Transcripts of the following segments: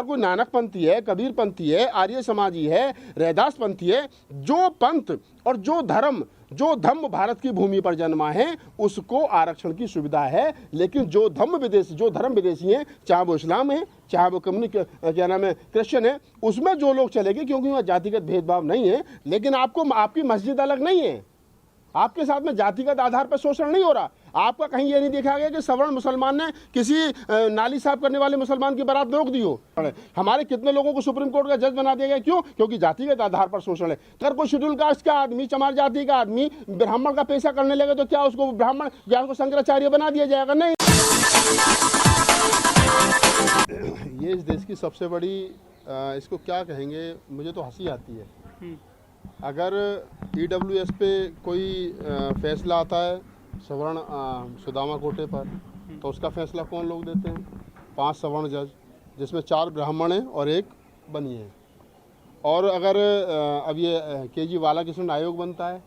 अगर कोई नानक पंथी है, कबीर पंथी है, आर्य समाजी है, रैदास पंथी है, जो पंथ और जो धर्म भारत की भूमि पर जन्मा है उसको आरक्षण की सुविधा है। लेकिन जो धर्म विदेशी हैं, चाहे वो इस्लाम है, चाहे वो क्रिश्चियन है, उसमें जो लोग चलेंगे, क्योंकि वहाँ जातिगत भेदभाव नहीं है। लेकिन आपकी मस्जिद अलग नहीं है, आपके साथ में जातिगत आधार पर शोषण नहीं हो रहा। आपका कहीं ये नहीं देखा गया कि सवर्ण मुसलमान ने किसी नाली साफ करने वाले मुसलमान की बारात रोक दी हो। हमारे कितने लोगों को सुप्रीम कोर्ट का जज बना दिया गया, क्यों? क्योंकि जातिगत आधार पर शोषण है। अगर कोई शेड्यूल कास्ट का आदमी, चमार जाति का आदमी ब्राह्मण का पेशा करने लगे तो क्या उसको ब्राह्मण या उसको शंकराचार्य बना दिया जाएगा? नहीं। ये इस देश की सबसे बड़ी इसको क्या कहेंगे, मुझे तो हंसी आती है। अगर EWS पे कोई फैसला आता है सवर्ण सुदामा कोटे पर, तो उसका फैसला कौन लोग देते हैं? 5 सवर्ण जज, जिसमें 4 ब्राह्मण हैं और 1 बनिए हैं। और अगर अब ये KG बालाकृष्ण आयोग बनता है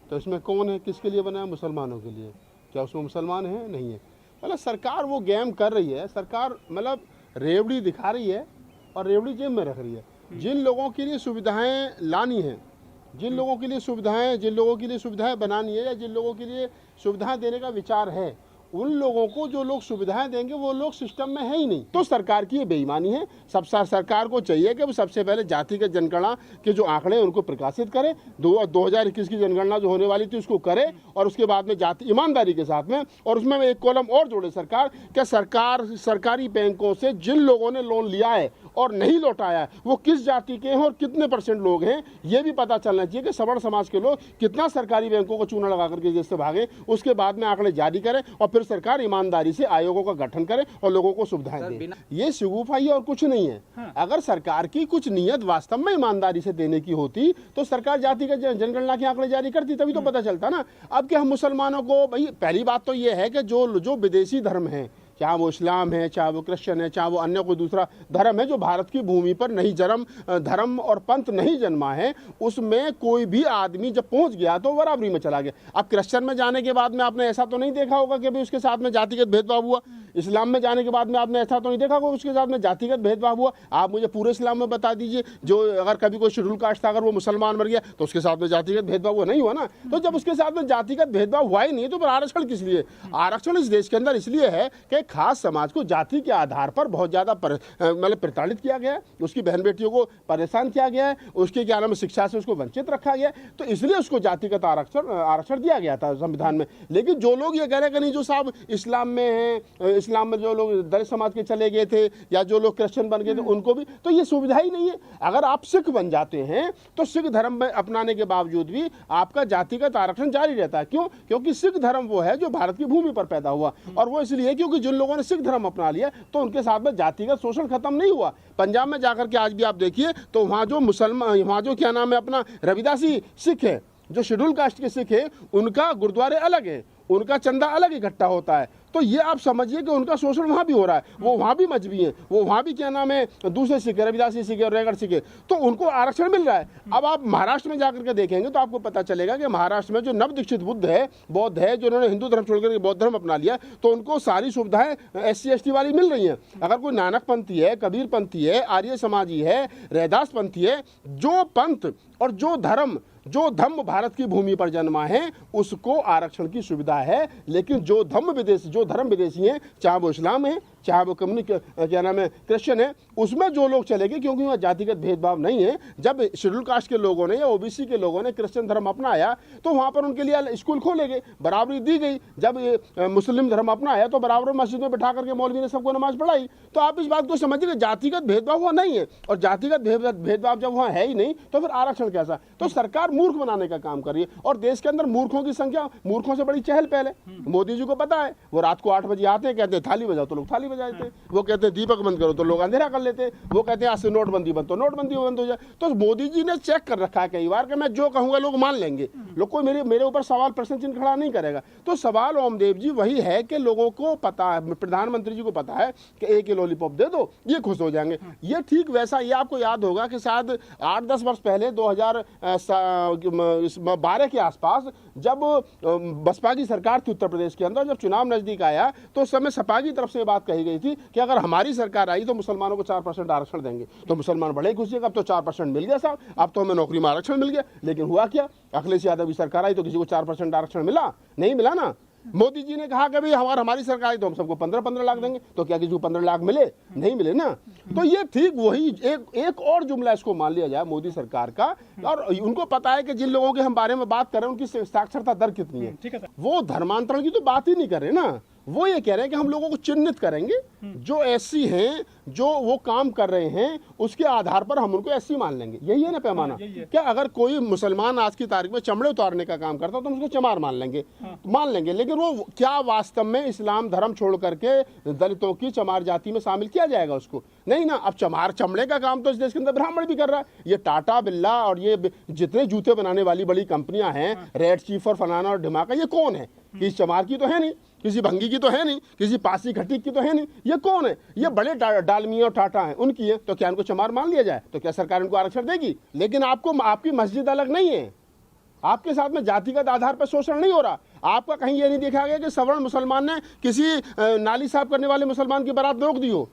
तो इसमें कौन है, किसके लिए बना है? मुसलमानों के लिए। क्या उसमें मुसलमान हैं? नहीं है। मतलब सरकार वो गेम कर रही है, सरकार मतलब रेवड़ी दिखा रही है और रेवड़ी जेब में रख रही है। जिन लोगों के लिए सुविधाएं लानी हैं, जिन लोगों के लिए सुविधाएं बनानी है, या जिन लोगों के लिए सुविधाएं देने का विचार है, उन लोगों को जो लोग सुविधाएं देंगे वो लोग सिस्टम में है ही नहीं। तो सरकार की ये बेईमानी है। सरकार को चाहिए कि वो सबसे पहले जातिगत जनगणना के जो आंकड़े हैं उनको प्रकाशित करे। 2021 की जनगणना जो होने वाली थी उसको करे, और उसके बाद में जाति ईमानदारी के साथ में, और उसमें एक कॉलम और जोड़े सरकार कि सरकारी बैंकों से जिन लोगों ने लोन लिया है और नहीं लौटाया है वो किस जाति के हैं और कितने % लोग हैं, ये भी पता चलना चाहिए कि सवर्ण समाज के लोग कितना सरकारी बैंकों को चूना लगा करके जैसे भागे। उसके बाद में आंकड़े जारी करें और फिर सरकार ईमानदारी से आयोगों का गठन करे और लोगों को सुविधाएं दे। ये शगुफाई और कुछ नहीं है। हाँ। अगर सरकार की कुछ नीयत वास्तव में ईमानदारी से देने की होती तो सरकार जातिगत जनगणना के आंकड़े जारी करती, तभी तो पता चलता ना। अब क्या हम मुसलमानों को, भाई पहली बात तो ये है कि जो विदेशी धर्म है, चाहे वो इस्लाम है, चाहे वो क्रिश्चियन है, चाहे वो अन्य कोई दूसरा धर्म है, जो भारत की भूमि पर नहीं धर्म और पंथ नहीं जन्मा है, उसमें कोई भी आदमी जब पहुंच गया तो बराबरी में चला गया। अब क्रिश्चियन में जाने के बाद में आपने ऐसा तो नहीं देखा होगा कि भाई उसके साथ में जातिगत भेदभाव हुआ। इस्लाम में जाने के बाद में आपने ऐसा तो नहीं देखा होगा उसके साथ में जातिगत भेदभाव हुआ। आप मुझे पूरे इस्लाम में बता दीजिए, जो अगर कभी कोई शेड्यूल कास्ट था, अगर वो मुसलमान मर गया तो उसके साथ में जातिगत भेदभाव हुआ? नहीं हुआ ना। तो जब उसके साथ में जातिगत भेदभाव हुआ ही नहीं तो फिर आरक्षण किस लिए? आरक्षण इस देश के अंदर इसलिए है कि खास समाज को जाति के आधार पर बहुत ज्यादा मतलब प्रताड़ित किया गया है, उसकी बहन बेटियों को परेशान किया गया है, उसके क्या नाम शिक्षा से उसको वंचित रखा गया, तो इसलिए उसको जातिगत आरक्षण दिया गया था संविधान में। लेकिन जो लोग ये कह रहे हैं कि नहीं, जो साहब इस्लाम में हैं, इस्लाम में जो लोग दलित समाज के चले गए थे या जो लोग क्रिश्चियन बन गए थे उनको भी, तो ये सुविधा ही नहीं है। अगर आप सिख बन जाते हैं तो सिख धर्म में अपनाने के बावजूद भी आपका जातिगत आरक्षण जारी रहता है। क्यों? क्योंकि सिख धर्म वो है जो भारत की भूमि पर पैदा हुआ, और वो इसलिए क्योंकि जिन लोगों ने सिख धर्म अपना लिया तो उनके साथ में जातिगत शोषण खत्म नहीं हुआ। पंजाब में जाकर के आज भी आप देखिए तो वहां जो मुसलमान, वहां जो क्या नाम है अपना रविदासी सिख है, जो शेड्यूल कास्ट के सिख है, उनका गुरुद्वारे अलग है, उनका चंदा अलग इकट्ठा होता है। तो ये आप समझिए कि उनका शोषण वहां भी हो रहा है। वो वहां भी मजहबी हैं, वो वहां भी क्या नाम है दूसरे सिख है, रविदासी सिख है और रेगड़ सिख है, तो उनको आरक्षण मिल रहा है। अब आप महाराष्ट्र में जाकर के देखेंगे तो आपको पता चलेगा कि महाराष्ट्र में जो नवदीक्षित बुद्ध है, बौद्ध है, जिन्होंने हिंदू धर्म छोड़कर के बौद्ध धर्म अपना लिया, तो उनको सारी सुविधाएं SC ST वाली मिल रही हैं। अगर कोई नानक पंथी है, कबीर पंथी है, आर्य समाजी है, रैदास पंथी है, जो पंथ और जो धर्म भारत की भूमि पर जन्मा है उसको आरक्षण की सुविधा है। लेकिन जो धर्म विदेशी हैं, चाहे वो इस्लाम है, चाहे वो क्या नाम है क्रिश्चियन है, उसमें जो लोग चलेंगे, क्योंकि वहाँ जातिगत भेदभाव नहीं है। जब शेड्यूल कास्ट के लोगों ने या OBC के लोगों ने क्रिश्चियन धर्म अपनाया तो वहाँ पर उनके लिए स्कूल खोले गए, बराबरी दी गई। जब मुस्लिम धर्म अपनाया तो बराबर मस्जिद में बैठा करके मौलवी ने सबको नमाज पढ़ाई। तो आप इस बात को समझिए कि जातिगत भेदभाव वहाँ नहीं है, और जातिगत भेदभाव जब वहाँ है ही नहीं तो फिर आरक्षण कैसा? तो सरकार मूर्ख बनाने का काम कर रही है, और देश के अंदर मूर्खों की संख्या, मूर्खों से बड़ी चहल पहल है। मोदी जी को पता है, वो रात को 8 बजे आते हैं, कहते हैं थाली बजाओ तो लोग थाली बजाते हैं, वो कहते हैं दीपक बंद करो तो लोग अंधेरा कर लेते हैं, वो कहते हैं आज से नोटबंदी बंद तो नोटबंदी बंद हो जाए। तो मोदी जी ने चेक कर रखा है कई बार कि मैं जो कहूंगा लोग मान लेंगे, लोग कोई मेरे ऊपर सवाल प्रश्न चिन्ह खड़ा नहीं करेगा। तो सवाल ओमदेव जी वही है कि लोगों को पता है, प्रधानमंत्री जी को पता है कि एक लॉलीपॉप दे दो ये खुश हो जाएंगे। ये ठीक वैसा, ये आपको याद होगा कि शायद 8-10 वर्ष पहले 2012 के आसपास जब बसपा की सरकार थी उत्तर प्रदेश के अंदर, जब चुनाव नजदीक आया तो उस समय सपा की तरफ से बात कही कही गई थी कि अगर हमारी सरकार आई तो मुसलमानों को 4% आरक्षण देंगे। तो मुसलमान बड़े खुशी, अब तो 4% मिल गया साहब, अब तो हमें नौकरी में आरक्षण मिल गया। लेकिन हुआ क्या, अखिलेश यादव की सरकार आई तो किसी को 4% आरक्षण मिला? नहीं मिला ना। मोदी जी ने कहा कि भाई हमारी सरकार आई तो हम सबको 15-15 लाख देंगे, तो क्या किसी को 15 लाख मिले? नहीं मिले ना। तो ये ठीक वही एक और जुमला इसको मान लिया जाए मोदी सरकार का, और उनको पता है कि जिन लोगों के हम बारे में बात कर रहे हैं उनकी साक्षरता दर कितनी है। ठीक है सर। वो धर्मांतरण की तो बात ही नहीं कर रहे ना, वो ये कह रहे हैं कि हम लोगों को चिन्हित करेंगे, जो एससी हैं, जो वो काम कर रहे हैं उसके आधार पर हम उनको एससी मान लेंगे। यही है ना पैमाना। क्या अगर कोई मुसलमान आज की तारीख में चमड़े उतारने का काम करता तो हम उसको चमार मान लेंगे, मान लेंगे। लेकिन वो क्या वास्तव में इस्लाम धर्म छोड़ करके दलितों की चमार जाति में शामिल किया जाएगा उसको? नहीं ना। अब चमड़े का काम तो इस देश के अंदर ब्राह्मण भी कर रहा है। ये टाटा बिरला और ये जितने जूते बनाने वाली बड़ी कंपनियां हैं, रेड चीफ और फलाना और ढिमाका, ये कौन है? किसी चमार की तो है नहीं, किसी भंगी की तो है नहीं, किसी पासी खटीक की तो है नहीं। ये कौन है? ये बड़े डालमिया और टाटा हैं, उनकी है। तो क्या इनको चमार मान लिया जाए? तो क्या सरकार इनको आरक्षण देगी? लेकिन आपको आपकी मस्जिद अलग नहीं है, आपके साथ में जातिगत आधार पर शोषण नहीं हो रहा। आपका कहीं ये नहीं देखा गया कि सवर्ण मुसलमान ने किसी नाली साफ करने वाले मुसलमान की बारात रोक दी हो।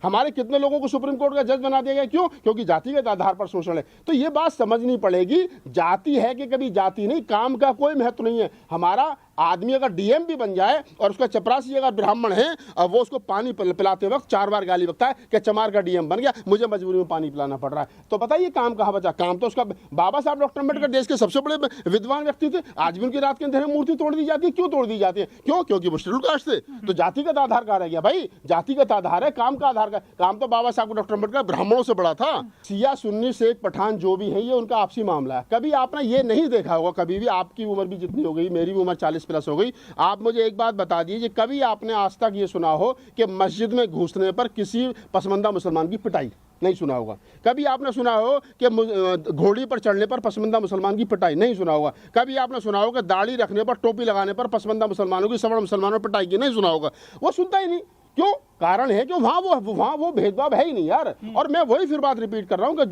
हमारे कितने लोगों को सुप्रीम कोर्ट का जज बना दिया गया, क्यों? क्योंकि जातिगत आधार पर शोषण है। तो ये बात समझनी पड़ेगी, जाति है कि कभी जाति नहीं, काम का कोई महत्व नहीं है। हमारा आदमी अगर डीएम भी बन जाए और उसका चपरासी अगर ब्राह्मण है और वो उसको पानी पिलाते वक्त 4 बार गाली बकता है कि चमार का डीएम बन गया, मुझे मजबूरी में पानी पिलाना पड़ रहा है, तो बताइए काम कहाँ बचा? काम तो उसका बाबा साहब डॉक्टर अम्बेडकर देश के सबसे बड़े विद्वान व्यक्ति थे, आज भी उनकी रात के अंधेरे मूर्ति तोड़ दी जाती है। क्यों तोड़ दी जाती है? क्यों? क्योंकि वो शेड्यूल कास्ट थे। तो जातिगत आधार कहाँ रह गया भाई? जातिगत आधार है, काम का आधार का। काम तो बाबा साहब डॉक्टर अम्बेडकर ब्राह्मणों से बड़ा था। सिया सुन्नी शेख पठान जो भी है, ये उनका आपसी मामला है। कभी आपने ये नहीं देखा होगा, कभी भी, आपकी उम्र भी जितनी हो गई, मेरी भी उम्र 40+ हो गई, आप मुझे एक बात बता दीजिए, कभी आपने आज तक ये सुना हो कि मस्जिद में घुसने पर किसी पसमंदा मुसलमान की पिटाई? नहीं सुना होगा। कभी आपने सुना हो कि घोड़ी पर चढ़ने पर पसमंदा मुसलमान की पिटाई? नहीं सुना होगा। कभी आपने सुना होगा दाढ़ी रखने पर, टोपी लगाने पर पसमंदा मुसलमानों की, सवर्ण मुसलमानों पर पिटाई की? नहीं सुना होगा। वो सुनता ही नहीं। क्यों? कारण है कि वहाँ वो भेदभाव है ही नहीं यार। और मैं वही फिर बात रिपीट कर रहा हूँ कि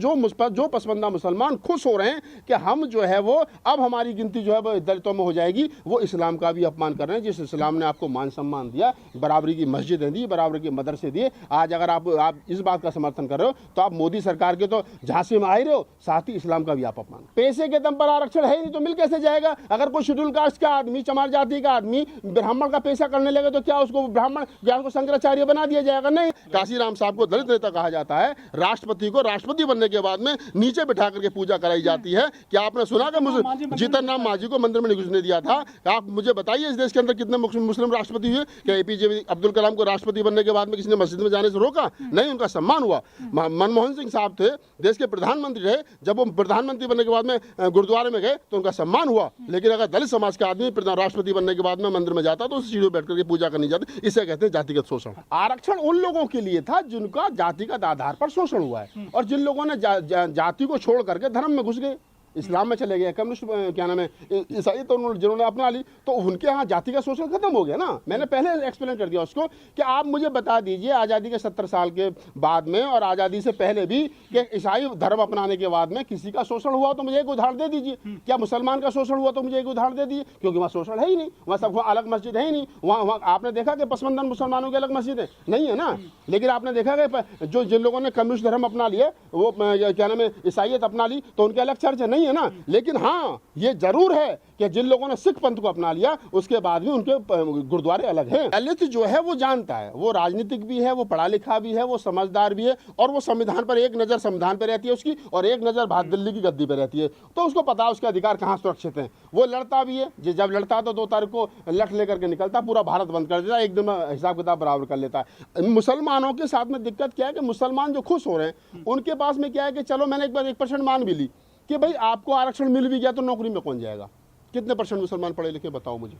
जो पसमंदा मुसलमान खुश हो रहे हैं कि हम जो है वो अब हमारी गिनती जो है वो दलितों में हो जाएगी, वो इस्लाम का भी अपमान कर रहे हैं। जिस इस्लाम ने आपको मान सम्मान दिया, बराबरी की मस्जिदें दी, बराबरी के मदरसे दिए, आज अगर आप इस बात का समर्थन कर रहे हो तो आप मोदी सरकार के तो झांसे में आ ही रहे हो, साथ ही इस्लाम का भी आप अपमान। पैसे के दम पर आरक्षण है ही नहीं तो मिल कैसे जाएगा? अगर कोई शेड्यूल कास्ट का आदमी, चमार जाति का आदमी ब्राह्मण का पैसा करने लगे तो क्या उसको ब्राह्मण, क्या उसको शंकराचार्य बना दिया जाएगा? नहीं। काशीराम साहब को दलित नेता कहा जाता है। राष्ट्रपति को राष्ट्रपति बनने के बाद में नीचे बिठा करके पूजा कराई जाती है। क्या आपने सुना कि जीतन राम मांझी को मंदिर में नहीं घुसने दिया था? आप मुझे बताइए इस देश के अंदर कितने मुस्लिम राष्ट्रपति हुए? क्या एपीजे अब्दुल कलाम को राष्ट्रपति बनने के बाद में किसी ने मस्जिद में जाने से रोका? नहीं, उनका सम्मान हुआ। मनमोहन सिंह साहब थे, देश के प्रधानमंत्री रहे, जब वो प्रधानमंत्री बनने के बाद में गुरुद्वारे में गए तो उनका सम्मान हुआ। लेकिन अगर दलित समाज का आदमी राष्ट्रपति बनने के बाद में मंदिर में जाता तो सीढ़ी बैठ करके पूजा करनी जाती। इसे कहते हैं जातिगत शोषण। आरक्षण उन लोगों के लिए था जिनका जातिगत आधार पर शोषण हुआ है, और जिन लोगों ने जाति को छोड़ करके धर्म में घुस गए, इस्लाम में चले गए, कम्युनिस्ट क्या नाम है, ईसाई, तो जिन्होंने अपना ली, तो उनके यहाँ जाति का शोषण खत्म हो गया ना। मैंने पहले एक्सप्लेन कर दिया उसको कि आप मुझे बता दीजिए आज़ादी के 70 साल के बाद में और आज़ादी से पहले भी कि ईसाई धर्म अपनाने के बाद में किसी का शोषण हुआ तो मुझे एक उदाहरण दे दीजिए। क्या मुसलमान का शोषण हुआ तो मुझे एक उदाहरण दे दीजिए, क्योंकि वहाँ शोषण है ही नहीं, वहाँ सब अलग मस्जिद है ही नहीं। वहाँ आपने देखा कि पसमंदा मुसलमानों की अलग मस्जिद है नहीं है ना। लेकिन आपने देखा कि जो जिन लोगों ने कम्युनिस्ट धर्म अपना लिया, वो क्या नाम है, ईसाइयत अपना ली, तो उनके अलग चर्च नहीं है ना। लेकिन हाँ, ये जरूर है कि जिन लोगों ने सिख पंथ को अपना लिया उसके बाद भी उनके गुरुद्वारे अलग हैं। दलित जो है वो जानता है, वो राजनीतिक भी है, वो पढ़ा लिखा भी है, वो समझदार भी है, और वो संविधान पर एक नज़र संविधान पर रहती है उसकी, और एक नज़र भारत दिल्ली की गद्दी पर रहती है। तो उसको पता है उसके अधिकार कहाँ सुरक्षित हैं। वो लड़ता भी है, जब लड़ता तो 2 तारीख को लठ लेकर के निकलता, पूरा भारत बंद कर देता, एक दिन में हिसाब किताब बराबर कर लेता है। मुसलमानों के साथ में दिक्कत क्या है कि मुसलमान जो खुश हो रहे हैं उनके पास में क्या है कि चलो मैंने एक बार 1% मान भी ली कि भाई आपको आरक्षण मिल भी गया तो नौकरी में कौन जाएगा? कितने % मुसलमान पढ़े लिखे बताओ मुझे,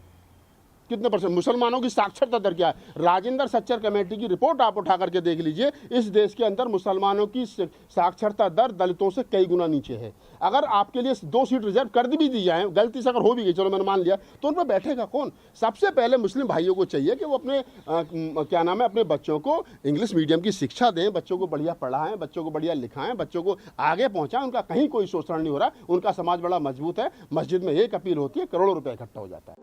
कितने % मुसलमानों की साक्षरता दर क्या है? राजेंद्र सच्चर कमेटी की रिपोर्ट आप उठा करके देख लीजिए, इस देश के अंदर मुसलमानों की साक्षरता दर दलितों से कई गुना नीचे है। अगर आपके लिए 2 सीट रिजर्व कर भी दी जाए, गलती से अगर हो भी गई, चलो मैंने मान लिया, तो उन पर बैठेगा कौन? सबसे पहले मुस्लिम भाइयों को चाहिए कि वो अपने क्या नाम है, अपने बच्चों को इंग्लिश मीडियम की शिक्षा दें, बच्चों को बढ़िया पढ़ाएं, बच्चों को बढ़िया लिखाएं, बच्चों को आगे पहुंचाएं। उनका कहीं कोई शोषण नहीं हो रहा, उनका समाज बड़ा मजबूत है। मस्जिद में एक अपील होती है, करोड़ों रुपये इकट्ठा हो जाता है।